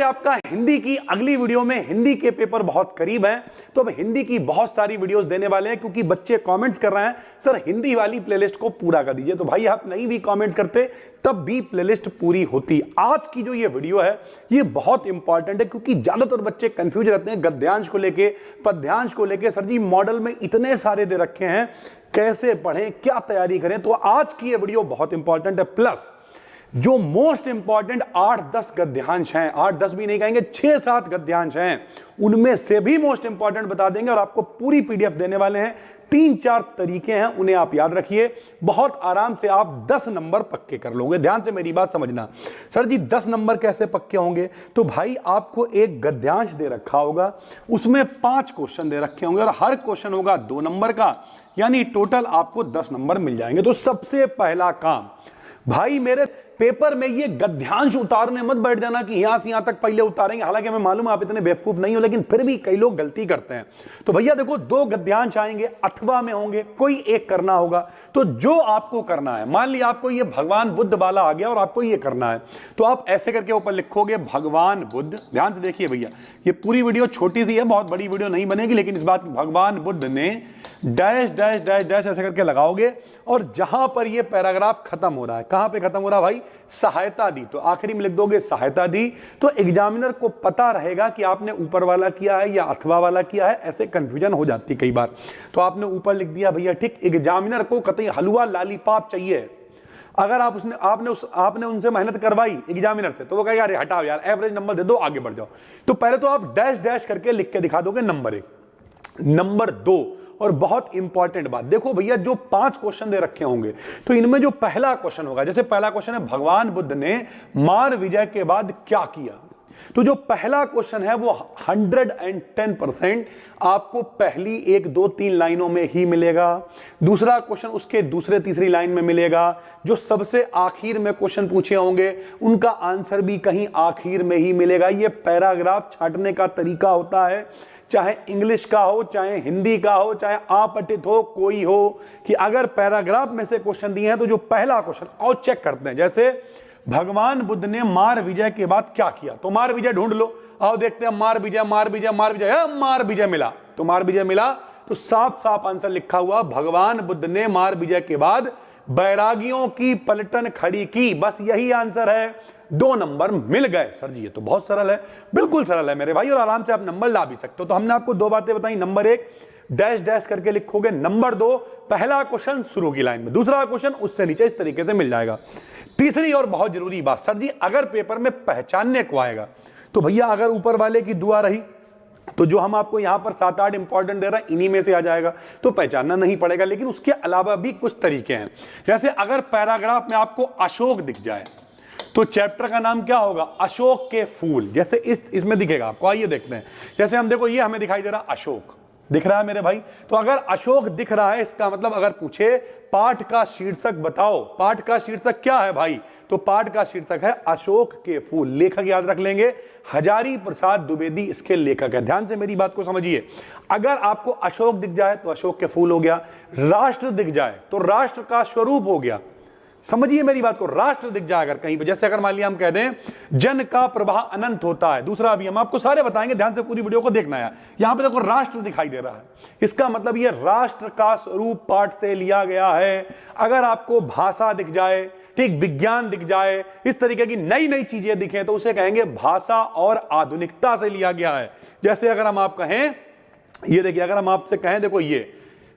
आपका हिंदी की अगली वीडियो में हिंदी के पेपर बहुत करीब हैं, तो अब हिंदी की बहुत सारी वीडियोस देने वाले हैं क्योंकि बच्चे कमेंट्स कर रहे हैं सर हिंदी वाली प्लेलिस्ट को पूरा कर दीजिए। तो भाई आप नहीं भी कमेंट्स करते तब भी प्लेलिस्ट पूरी होती। आज की जो ये वीडियो है ये बहुत इंपॉर्टेंट है क्योंकि ज्यादातर बच्चे कंफ्यूज रहते हैं गद्यांश को लेके, पद्यांश को लेके। सर जी मॉडल में इतने सारे दे रखे हैं, कैसे पढ़ें, क्या तैयारी करें। तो आज की ये वीडियो बहुत इंपॉर्टेंट है। प्लस जो मोस्ट इंपॉर्टेंट 8-10 गद्यांश हैं, 8-10 भी नहीं कहेंगे, 6-7 गद्यांश हैं, उनमें से भी मोस्ट इंपॉर्टेंट बता देंगे और आपको पूरी पीडीएफ देने वाले हैं। 3-4 तरीके हैं, उन्हें आप याद रखिए। बहुत आराम से आप 10 नंबर पक्के कर लोगे। ध्यान से मेरी बात समझना। सर जी 10 नंबर कैसे पक्के होंगे? तो भाई आपको एक गद्यांश दे रखा होगा, उसमें 5 क्वेश्चन दे रखे होंगे और हर क्वेश्चन होगा 2 नंबर का, यानी टोटल आपको 10 नंबर मिल जाएंगे। तो सबसे पहला काम भाई, मेरे पेपर में ये गद्यांश उतारने मत बैठ जाना कि यहां से यहां तक पहले उतारेंगे। हालांकि हमें मालूम है आप इतने बेवकूफ नहीं हो, लेकिन फिर भी कई लोग गलती करते हैं। तो भैया देखो 2 गद्यांश आएंगे, अथवा में होंगे, कोई एक करना होगा। तो जो आपको करना है, मान लिया आपको ये भगवान बुद्ध वाला आ गया और आपको ये करना है, तो आप ऐसे करके ऊपर लिखोगे भगवान बुद्ध। ध्यान से देखिए भैया, ये पूरी वीडियो छोटी सी है, बहुत बड़ी वीडियो नहीं बनेगी, लेकिन इस बात भगवान बुद्ध ने डैश डैश डैश डैश ऐसे करके लगाओगे और जहां पर ये पैराग्राफ खत्म हो रहा है, कहां पे खत्म हो रहा है भाई? सहायता दी। तो आखिरी में लिख दोगे सहायता दी। तो एग्जामिनर को पता रहेगा कि आपने ऊपर वाला किया है या अथवा वाला किया है। ऐसे कंफ्यूजन हो जाती है कई बार। तो आपने ऊपर लिख दिया भैया, ठीक। एग्जामिनर को कतई हलवा लालीपाप चाहिए। अगर आपने उनसे मेहनत करवाई एग्जामिनर से, तो वो कहेगा अरे हटाओ यार, एवरेज नंबर दे दो, आगे बढ़ जाओ। तो पहले तो आप डैश डैश करके लिख के दिखा दोगे नंबर 1। नंबर 2, और बहुत इंपॉर्टेंट बात, देखो भैया जो 5 क्वेश्चन दे रखे होंगे, तो इनमें जो पहला क्वेश्चन होगा, जैसे पहला क्वेश्चन है भगवान बुद्ध ने मार विजय के बाद क्या किया, तो जो पहला क्वेश्चन है वो 110% आपको पहली 1, 2, 3 लाइनों में ही मिलेगा। दूसरा क्वेश्चन उसके दूसरे तीसरी लाइन में मिलेगा। जो सबसे आखिर में क्वेश्चन पूछे होंगे उनका आंसर भी कहीं आखिर में ही मिलेगा। ये पैराग्राफ छांटने का तरीका होता है, चाहे इंग्लिश का हो, चाहे हिंदी का हो, चाहे अपठित हो, कोई हो, कि अगर पैराग्राफ में से क्वेश्चन दिए हैं तो जो पहला क्वेश्चन और चेक करते हैं, जैसे भगवान बुद्ध ने मार विजय के बाद क्या किया, तो मार विजय ढूंढ लो। आओ देखते हैं, मार विजय मार विजय मार विजय, मार विजय मिला, तो मार विजय मिला, तो साफ साफ आंसर लिखा हुआ भगवान बुद्ध ने मार विजय के बाद बैरागियों की पलटन खड़ी की। बस यही आंसर है, 2 नंबर मिल गए। सर जी ये तो बहुत सरल है। बिल्कुल सरल है मेरे भाई, और आराम से आप नंबर ला भी सकते हो। तो हमने आपको 2 बातें बताई। नंबर 1 डैश डैश करके लिखोगे, नंबर 2 पहला क्वेश्चन शुरू की लाइन में, दूसरा क्वेश्चन उससे नीचे, इस तरीके से मिल जाएगा। तीसरी और बहुत जरूरी बात, सर जी अगर पेपर में पहचानने को आएगा, तो भैया अगर ऊपर वाले की दुआ रही तो जो हम आपको यहां पर 7-8 इंपॉर्टेंट दे रहा है इन्हीं में से आ जाएगा, तो पहचानना नहीं पड़ेगा। लेकिन उसके अलावा भी कुछ तरीके हैं। जैसे अगर पैराग्राफ में आपको अशोक दिख जाए तो चैप्टर का नाम क्या होगा? अशोक के फूल। जैसे इसमें दिखेगा आपको, आइए देखते हैं। जैसे हम देखो, ये हमें दिखाई दे रहा अशोक, दिख रहा है मेरे भाई। तो अगर अशोक दिख रहा है, इसका मतलब अगर पूछे पाठ का शीर्षक बताओ, पाठ का शीर्षक क्या है भाई? तो पाठ का शीर्षक है अशोक के फूल। लेखक याद रख लेंगे, हजारी प्रसाद द्विवेदी इसके लेखक है। ध्यान से मेरी बात को समझिए। अगर आपको अशोक दिख जाए तो अशोक के फूल हो गया, राष्ट्र दिख जाए तो राष्ट्र का स्वरूप हो गया। समझिए मेरी बात को, राष्ट्र दिख जाए अगर कहीं पे, जैसे अगर मान लिया हम कह दें जन का प्रवाह अनंत होता है, दूसरा भी हम आपको सारे बताएंगे, ध्यान से पूरी वीडियो को देखना है। यहां पे देखो राष्ट्र दिखाई दे रहा है, इसका मतलब ये राष्ट्र का स्वरूप पाठ से लिया गया है। अगर आपको भाषा दिख जाए, ठीक, विज्ञान दिख जाए, इस तरीके की नई नई चीजें दिखें, तो उसे कहेंगे भाषा और आधुनिकता से लिया गया है। जैसे अगर हम आप कहें, ये देखिए, अगर हम आपसे कहें देखो ये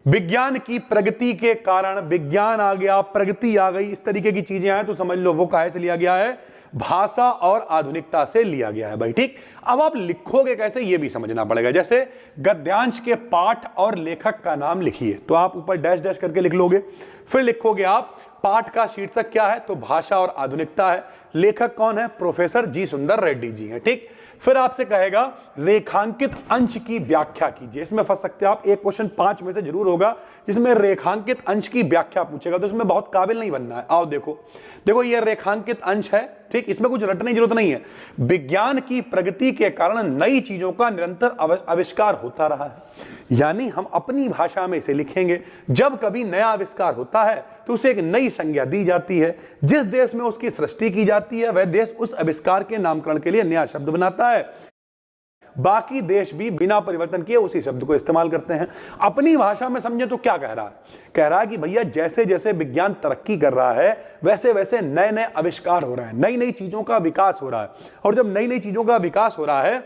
विज्ञान की प्रगति के कारण विज्ञान आ गया, प्रगति आ गई, इस तरीके की चीजें आए, तो समझ लो वो काहे से लिया गया है? भाषा और आधुनिकता से लिया गया है भाई, ठीक। अब आप लिखोगे कैसे ये भी समझना पड़ेगा। जैसे गद्यांश के पाठ और लेखक का नाम लिखिए, तो आप ऊपर डैश डैश करके लिख लोगे। फिर लिखोगे आप पाठ का शीर्षक क्या है, तो भाषा और आधुनिकता है। लेखक कौन है? प्रोफेसर जी सुंदर रेड्डी जी हैं, ठीक। फिर आपसे कहेगा रेखांकित अंश की व्याख्या कीजिए। इसमें फंस सकते हैं आप, एक क्वेश्चन 5 में से जरूर होगा जिसमें रेखांकित अंश की व्याख्या पूछेगा, तो इसमें बहुत काबिल नहीं बनना है। आओ देखो, देखो ये रेखांकित अंश है, ठीक, इसमें कुछ रटने की जरूरत नहीं है। विज्ञान की प्रगति के कारण नई चीजों का निरंतर आविष्कार होता रहा है। यानी हम अपनी भाषा में इसे लिखेंगे। जब कभी नया आविष्कार होता है तो उसे एक नई संज्ञा दी जाती है। जिस देश में उसकी सृष्टि की जाती है वह देश उस आविष्कार के नामकरण के लिए नया शब्द बनाता है। बाकी देश भी बिना परिवर्तन किए उसी शब्द को इस्तेमाल करते हैं। अपनी भाषा में समझे तो क्या कह रहा है? कह रहा है कि भैया जैसे जैसे विज्ञान तरक्की कर रहा है वैसे वैसे नए नए आविष्कार हो रहे हैं, नई नई चीजों का विकास हो रहा है। और जब नई नई चीजों का विकास हो रहा है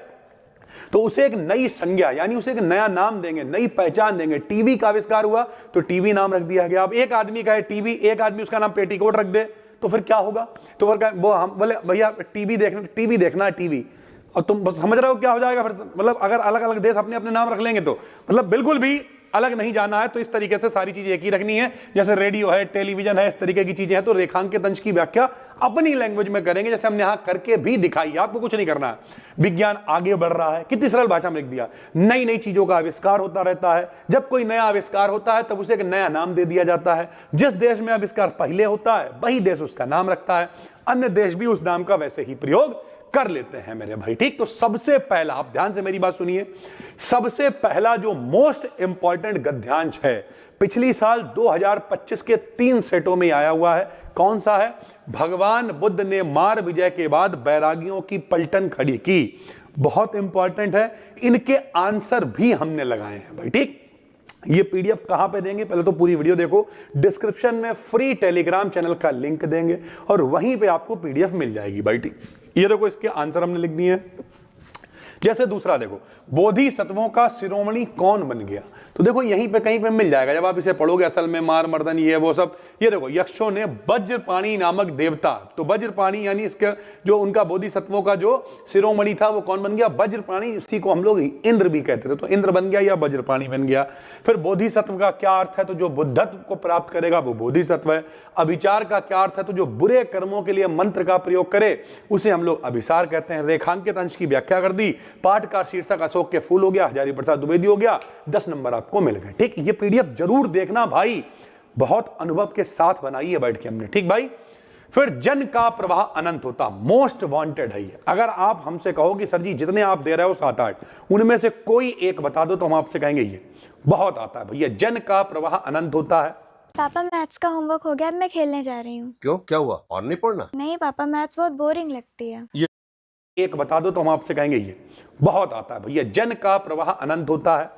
तो उसे एक नई संज्ञा यानी उसे एक नया नाम देंगे, नई पहचान देंगे। टीवी का आविष्कार हुआ तो टीवी नाम रख दिया गया। अब एक आदमी का है टीवी, एक आदमी उसका नाम पेटीकोट रख दे तो फिर क्या होगा? तो फिर वो हम बोले भैया टीवी देखना है टीवी, और तुम बस समझ रहे हो क्या हो जाएगा फिर? मतलब अगर अलग अलग देश अपने अपने नाम रख लेंगे तो मतलब बिल्कुल भी अलग नहीं जाना है। तो इस तरीके से सारी चीजें एक ही रखनी है। जैसे रेडियो है, टेलीविजन है, इस तरीके की चीजें हैं तो रेखांकित अंश की व्याख्या अपनी लैंग्वेज में करेंगे, जैसे हमने यहां करके भी दिखाई। आपको कुछ नहीं करना है। विज्ञान आगे बढ़ रहा है, कितनी सरल भाषा में लिख दिया। नई नई चीजों का आविष्कार होता रहता है। जब कोई नया आविष्कार होता है तब उसे एक नया नाम दे दिया जाता है। जिस देश में आविष्कार पहले होता है वही देश उसका नाम रखता है। अन्य देश भी उस नाम का वैसे ही प्रयोग कर लेते हैं मेरे भाई। ठीक, तो सबसे पहला, आप ध्यान से मेरी बात सुनिए, सबसे पहला जो मोस्ट इंपॉर्टेंट गद्यांश है पिछली साल 2025 के 3 सेटों में आया हुआ है। कौन सा है? भगवान बुद्ध ने मार विजय के बाद बैरागियों की पलटन खड़ी की। बहुत इंपॉर्टेंट है। इनके आंसर भी हमने लगाए हैं भाई। ठीक, ये पीडीएफ कहां पे देंगे? पहले तो पूरी वीडियो देखो, डिस्क्रिप्शन में फ्री टेलीग्राम चैनल का लिंक देंगे और वहीं पे आपको पीडीएफ मिल जाएगी भाई। ठीक, ये देखो इसके आंसर हमने लिख दिए हैं। जैसे दूसरा देखो, बोधिसत्वों का शिरोमणि कौन बन गया? तो देखो यहीं पे कहीं पे मिल जाएगा जब आप इसे पढ़ोगे। असल में मार मर्दन ये वो सब, ये देखो यक्षों ने वज्रपाणी नामक देवता, तो वज्रपाणी यानी इसका जो उनका बोधिसत्वों का जो शिरोमणि था वो कौन बन गया? वज्रपाणी। उसी को हम लोग इंद्र भी कहते थे, तो इंद्र बन गया या वज्रपाणी बन गया। फिर बोधिसत्व का क्या अर्थ है? तो जो बुद्धत्व को प्राप्त करेगा वो बोधिसत्व है। अभिचार का क्या अर्थ है? तो जो बुरे कर्मों के लिए मंत्र का प्रयोग करे उसे हम लोग अभिसार कहते हैं। रेखांकित अंश की व्याख्या कर दी। पाठ का शीर्षक अशोक के फूल हो गया, हजारी प्रसाद द्विवेदी हो गया। 10 नंबर आपको मिल गए। ठीक, ये पीडीएफ जरूर देखना भाई, बहुत अनुभव के साथ बनाई है बैठ के हमने। ठीक भाई, फिर जन का प्रवाह अनंत होता, मोस्ट वांटेड है ये। अगर आप हमसे कहो कि सर जी जितने आप दे रहे हो 7-8, उनमें से कोई एक बता दो तो हम आपसे कहेंगे ये बहुत आता है भैया। जन का प्रवाह अनंत होता है। पापा मैथ्स का होमवर्क हो गया, अब मैं खेलने जा रही हूँ। क्यों, क्या हुआ? और नहीं पढ़ना? नहीं पापा, मैथ्स बहुत बोरिंग लगती है। ये एक बता दो तो हम आपसे कहेंगे ये बहुत आता है भैया। जन का प्रवाह अनंत होता है।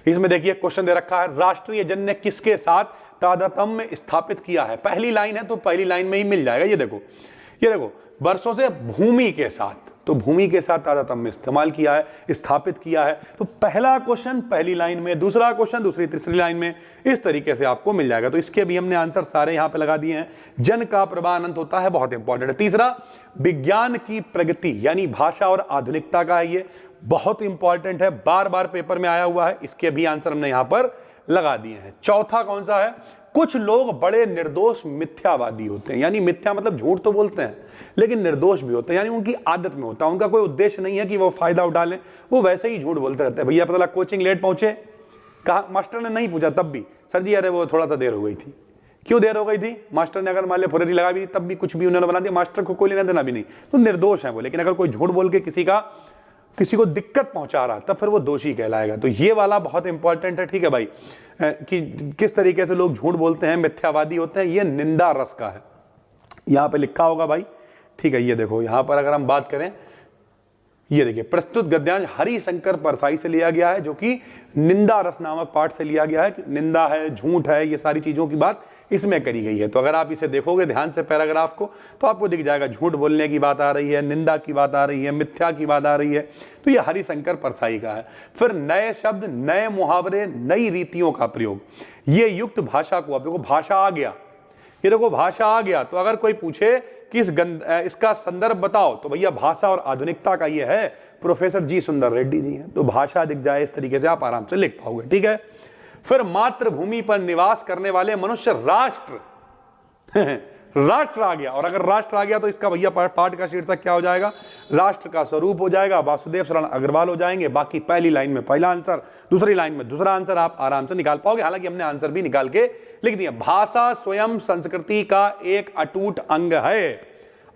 इसमें देखिए क्वेश्चन दे रखा है, राष्ट्रीय जन ने किसके साथ तादात्म्य स्थापित किया है? पहली लाइन है तो पहली लाइन में ही मिल जाएगा। ये देखो वर्षों से भूमि के साथ, तो भूमि के साथ तादात्म्य इस्तेमाल किया है, स्थापित किया है। तो पहला क्वेश्चन पहली लाइन में, दूसरा क्वेश्चन दूसरी तीसरी लाइन में, इस तरीके से आपको मिल जाएगा। तो इसके भी हमने आंसर सारे यहां पे लगा दिए हैं। जन का प्रवाह अनंत होता है, बहुत इंपॉर्टेंट है। तीसरा, विज्ञान की प्रगति यानी भाषा और आधुनिकता का है, ये बहुत इंपॉर्टेंट है, बार बार पेपर में आया हुआ है। इसके भी आंसर हमने यहां पर लगा दिए हैं। चौथा कौन सा है? कुछ लोग बड़े निर्दोष मिथ्यावादी होते हैं, यानी मिथ्या मतलब झूठ तो बोलते हैं लेकिन निर्दोष भी होते हैं, यानी उनकी आदत में होता है। उनका कोई उद्देश्य नहीं है कि वो फायदा उठा लें, वो वैसे ही झूठ बोलते रहते हैं। भैया पता लगा कोचिंग लेट पहुंचे, कहा मास्टर ने नहीं पूछा तब भी, सर जी अरे वो थोड़ा सा देर हो गई थी। क्यों देर हो गई थी? मास्टर ने अगर मान लिया फुरेरी लगा भी तब भी कुछ भी उन्होंने बना दिया, मास्टर को कोई लेना देना भी नहीं, तो निर्दोष है वो। लेकिन अगर कोई झूठ बोल के किसी को दिक्कत पहुंचा रहा तब फिर वो दोषी कहलाएगा। तो ये वाला बहुत इंपॉर्टेंट है। ठीक है भाई, कि किस तरीके से लोग झूठ बोलते हैं, मिथ्यावादी होते हैं, ये निंदा रस का है। यहां पे लिखा होगा भाई। ठीक है, ये देखो यहां पर अगर हम बात करें, ये देखिए प्रस्तुत गद्यांश हरिशंकर परसाई से लिया गया है, जो कि निंदा रस नामक पाठ से लिया गया है। निंदा है, झूठ है, ये सारी चीजों की बात इसमें करी गई है। तो अगर आप इसे देखोगे ध्यान से पैराग्राफ को तो आपको दिख जाएगा झूठ बोलने की बात आ रही है, निंदा की बात आ रही है, मिथ्या की बात आ रही है। तो ये हरिशंकर परसाई का है। फिर नए शब्द, नए मुहावरे, नई रीतियों का प्रयोग, ये युक्त भाषा को, अब देखो भाषा आ गया, ये देखो भाषा आ गया। तो अगर कोई पूछे कि इसका संदर्भ बताओ तो भैया भाषा और आधुनिकता का ये है, प्रोफेसर जी सुंदर रेड्डी जी हैं। तो भाषा दिख जाए इस तरीके से आप आराम से लिख पाओगे। ठीक है, फिर मातृभूमि पर निवास करने वाले मनुष्य राष्ट्र राष्ट्र आ गया। और अगर राष्ट्र आ गया तो इसका भैया पाठ का शीर्षक क्या हो जाएगा? राष्ट्र का स्वरूप हो जाएगा, वासुदेव शरण अग्रवाल हो जाएंगे। बाकी पहली लाइन में पहला आंसर, दूसरी लाइन में दूसरा आंसर आप आराम से निकाल पाओगे। हालांकि हमने आंसर भी निकाल के लिख दिया। भाषा स्वयं संस्कृति का एक अटूट अंग है।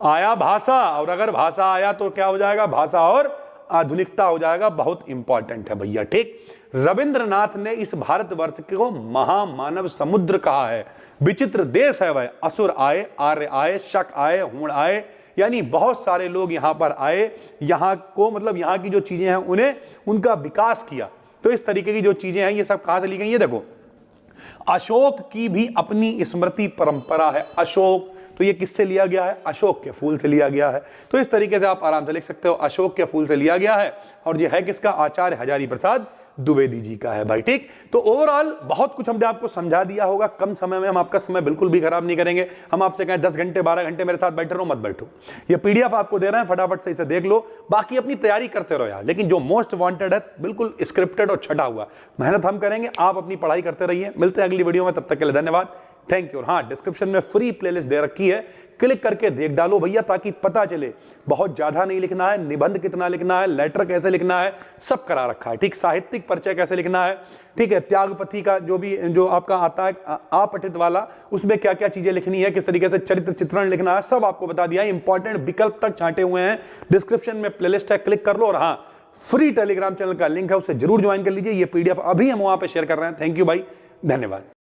आया भाषा, और अगर भाषा आया तो क्या हो जाएगा? भाषा और आधुनिकता हो जाएगा। बहुत इंपॉर्टेंट है भैया। ठीक, रविंद्रनाथ ने इस भारतवर्ष को महामानव समुद्र कहा है। विचित्र देश है वह, असुर आए, आर्य आए, शक आए, हूण आए, यानी बहुत सारे लोग यहां पर आए, यहां को मतलब यहां की जो चीजें हैं उन्हें उनका विकास किया। तो इस तरीके की जो चीजें हैं ये सब कहां से ली गई है? देखो, अशोक की भी अपनी स्मृति परंपरा है। अशोक, तो ये किससे लिया गया है? अशोक के फूल से लिया गया है। तो इस तरीके से आप आराम से लिख सकते हो, अशोक के फूल से लिया गया है। और ये है किसका? आचार्य हजारी प्रसाद द्विवेदी जी का है भाई। ठीक, तो ओवरऑल बहुत कुछ हमने आपको समझा दिया होगा। कम समय में हम आपका समय बिल्कुल भी खराब नहीं करेंगे। हम आपसे कहें 10 घंटे 12 घंटे मेरे साथ बैठे रहो, मत बैठो। ये पीडीएफ आपको दे रहे हैं, फटाफट से इसे देख लो, बाकी अपनी तैयारी करते रहो यार। लेकिन जो मोस्ट वांटेड है बिल्कुल स्क्रिप्टेड और छटा हुआ, मेहनत हम करेंगे, आप अपनी पढ़ाई करते रहिए। मिलते हैं अगली वीडियो में, तब तक के लिए धन्यवाद, थैंक यू। और हाँ, डिस्क्रिप्शन में फ्री प्लेलिस्ट दे रखी है, क्लिक करके देख डालो भैया, ताकि पता चले। बहुत ज्यादा नहीं लिखना है, निबंध कितना लिखना है, लेटर कैसे लिखना है, सब करा रखा है। ठीक, साहित्यिक परिचय कैसे लिखना है, ठीक है, त्यागपति का जो आपका आता है आपठित वाला, उसमें क्या क्या चीजें लिखनी है, किस तरीके से चरित्र चित्रण लिखना है, सब आपको बता दिया है। इंपॉर्टेंट विकल्प तक छांटे हुए हैं, डिस्क्रिप्शन में प्लेलिस्ट है, क्लिक कर लो। और हाँ, फ्री टेलीग्राम चैनल का लिंक है, उसे जरूर ज्वाइन कर लीजिए। ये पीडीएफ अभी हम वहां पर शेयर कर रहे हैं। थैंक यू भाई, धन्यवाद।